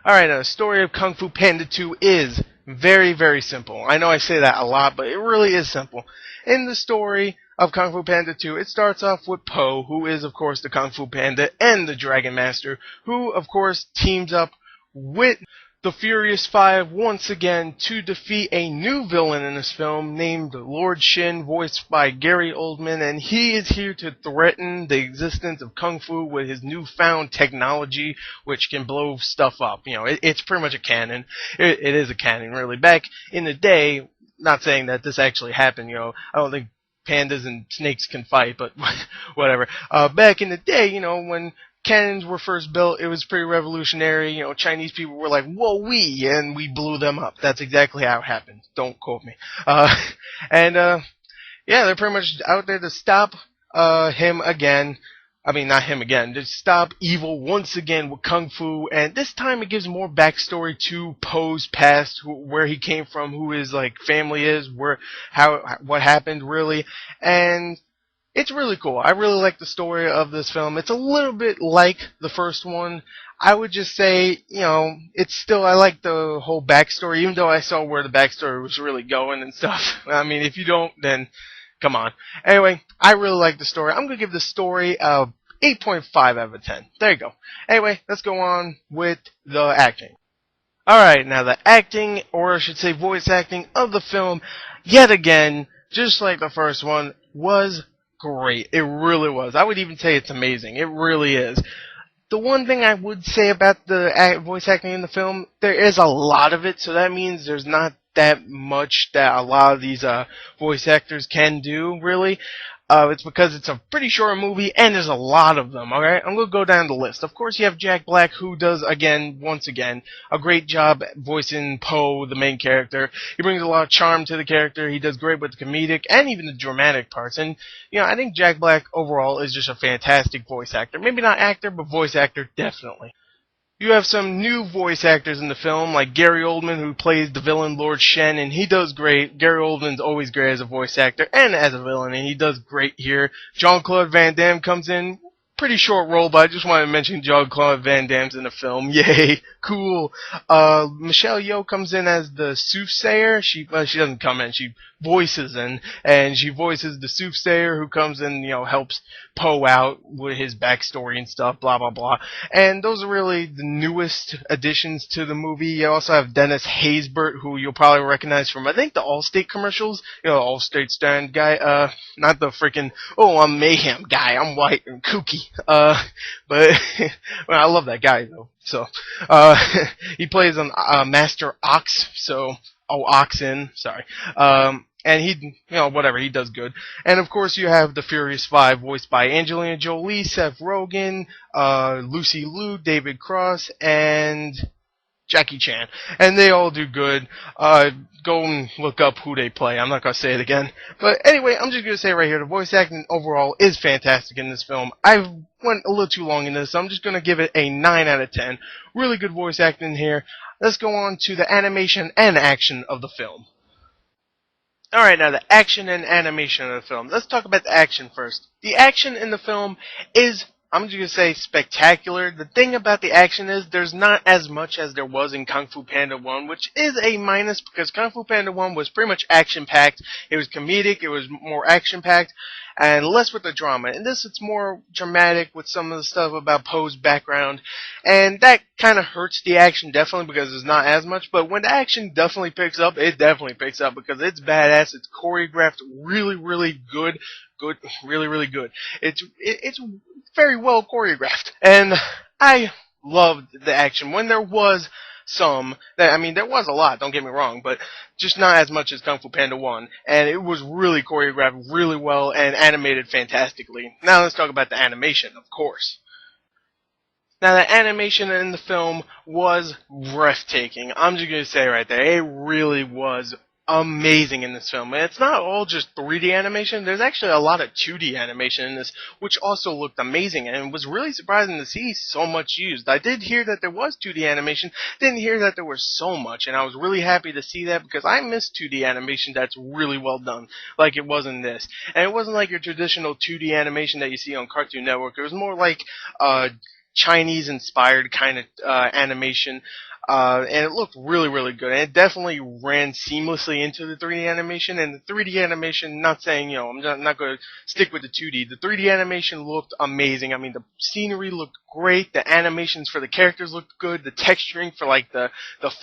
Alright, now the story of Kung Fu Panda 2 is very, very simple. I know I say that a lot, but it really is simple. In the story of Kung Fu Panda 2, it starts off with Po, who is, of course, the Kung Fu Panda, and the Dragon Master, who, of course, teams up with the Furious Five once again to defeat a new villain in this film named Lord Shin, voiced by Gary Oldman, and he is here to threaten the existence of Kung Fu with his newfound technology, which can blow stuff up. You know, it's pretty much a canon. It is a canon, really. Back in the day, not saying that this actually happened, you know, I don't think pandas and snakes can fight, but whatever. Back in the day, you know, when cannons were first built, it was pretty revolutionary. You know, Chinese people were like, whoa, wee, and we blew them up. That's exactly how it happened. Don't quote me. And yeah, they're pretty much out there to stop him again. I mean, not him again. To stop evil once again with Kung Fu, and this time it gives more backstory to Po's past, where he came from, who his like family is, what happened really, and it's really cool. I really like the story of this film. It's a little bit like the first one. I would just say, you know, it's still, I like the whole backstory, even though I saw where the backstory was really going and stuff. I mean, if you don't, then come on. Anyway, I really like the story. I'm going to give the story a 8.5 out of 10. There you go. Anyway, let's go on with the acting. Alright, now the acting, or I should say voice acting, of the film, yet again, just like the first one, was great. It really was. I would even say it's amazing. It really is. The one thing I would say about the voice acting in the film, there is a lot of it, so that means there's not that much that a lot of these voice actors can do, really. It's because it's a pretty short movie, and there's a lot of them, alright? I'm going to go down the list. Of course, you have Jack Black, who does, once again, a great job voicing Po, the main character. He brings a lot of charm to the character. He does great with the comedic and even the dramatic parts. And, you know, I think Jack Black, overall, is just a fantastic voice actor. Maybe not actor, but voice actor, definitely. You have some new voice actors in the film, like Gary Oldman, who plays the villain Lord Shen, and he does great. Gary Oldman's always great as a voice actor and as a villain, and he does great here. Jean-Claude Van Damme comes in, pretty short role, but I just wanted to mention Jean-Claude Van Damme's in the film. Yay, cool. Michelle Yeoh comes in as the soothsayer. She doesn't come in, she voices in, and she voices the soothsayer who comes in, you know, helps Po out with his backstory and stuff, blah, blah, blah. And those are really the newest additions to the movie. You also have Dennis Haysbert, who you'll probably recognize from, I think, the Allstate commercials. You know, Allstate stand guy, not the freaking, oh, I'm Mayhem guy, I'm white and kooky. But well, I love that guy though. So he plays on Master Ox. So Oxen. Sorry. And he, you know, whatever, he does good. And of course, you have the Furious Five, voiced by Angelina Jolie, Seth Rogen, Lucy Liu, David Cross, and Jackie Chan, and they all do good. Go and look up who they play. I'm not going to say it again. But anyway, I'm just going to say right here, the voice acting overall is fantastic in this film. I went a little too long in this, so I'm just going to give it a 9 out of 10. Really good voice acting here. Let's go on to the animation and action of the film. Alright, now the action and animation of the film. Let's talk about the action first. The action in the film is, I'm just going to say, spectacular. The thing about the action is there's not as much as there was in Kung Fu Panda 1, which is a minus because Kung Fu Panda 1 was pretty much action-packed. It was comedic, it was more action-packed, and less with the drama. In this, it's more dramatic with some of the stuff about Po's background, and that kind of hurts the action definitely because there's not as much, but when the action definitely picks up, it definitely picks up because it's badass, it's choreographed really, really good, really, really good. It's very well choreographed, and I loved the action when there was some. I mean, there was a lot, don't get me wrong, but just not as much as Kung Fu Panda 1, and it was really choreographed really well and animated fantastically. Now let's talk about the animation, of course. Now, the animation in the film was breathtaking. I'm just going to say right there, it really was amazing in this film. And it's not all just 3D animation. There's actually a lot of 2D animation in this, which also looked amazing, and it was really surprising to see so much used. I did hear that there was 2D animation, didn't hear that there was so much, and I was really happy to see that because I miss 2D animation that's really well done, like it was in this. And it wasn't like your traditional 2D animation that you see on Cartoon Network. It was more like Chinese-inspired kind of animation. And it looked really, really good. And it definitely ran seamlessly into the 3D animation. And the 3D animation, not saying, I'm not going to stick with the 2D. The 3D animation looked amazing. I mean, the scenery looked great. The animations for the characters looked good. The texturing for, like, the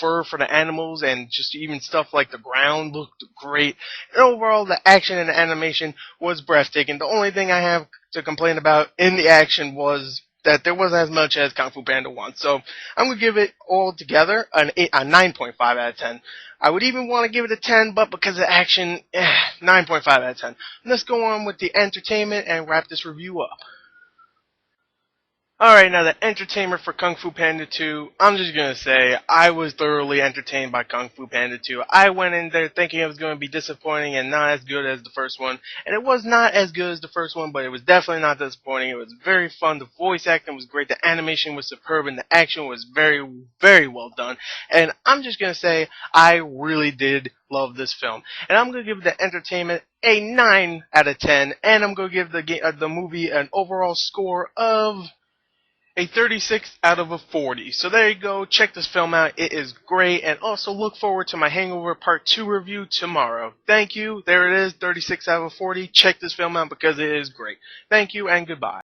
fur for the animals and just even stuff like the ground looked great. And overall, the action and the animation was breathtaking. The only thing I have to complain about in the action was that there wasn't as much as Kung Fu Panda 1. So I'm going to give it all together a 9.5 out of 10. I would even want to give it a 10, but because of action, 9.5 out of 10. Let's go on with the entertainment and wrap this review up. Alright, now the entertainment for Kung Fu Panda 2, I'm just going to say, I was thoroughly entertained by Kung Fu Panda 2. I went in there thinking it was going to be disappointing and not as good as the first one. And it was not as good as the first one, but it was definitely not disappointing. It was very fun. The voice acting was great. The animation was superb. And the action was very, very well done. And I'm just going to say, I really did love this film. And I'm going to give the entertainment a 9 out of 10. And I'm going to give the movie an overall score of a 36 out of a 40. So there you go. Check this film out. It is great. And also look forward to my Hangover Part 2 review tomorrow. Thank you. There it is. 36 out of a 40. Check this film out because it is great. Thank you and goodbye.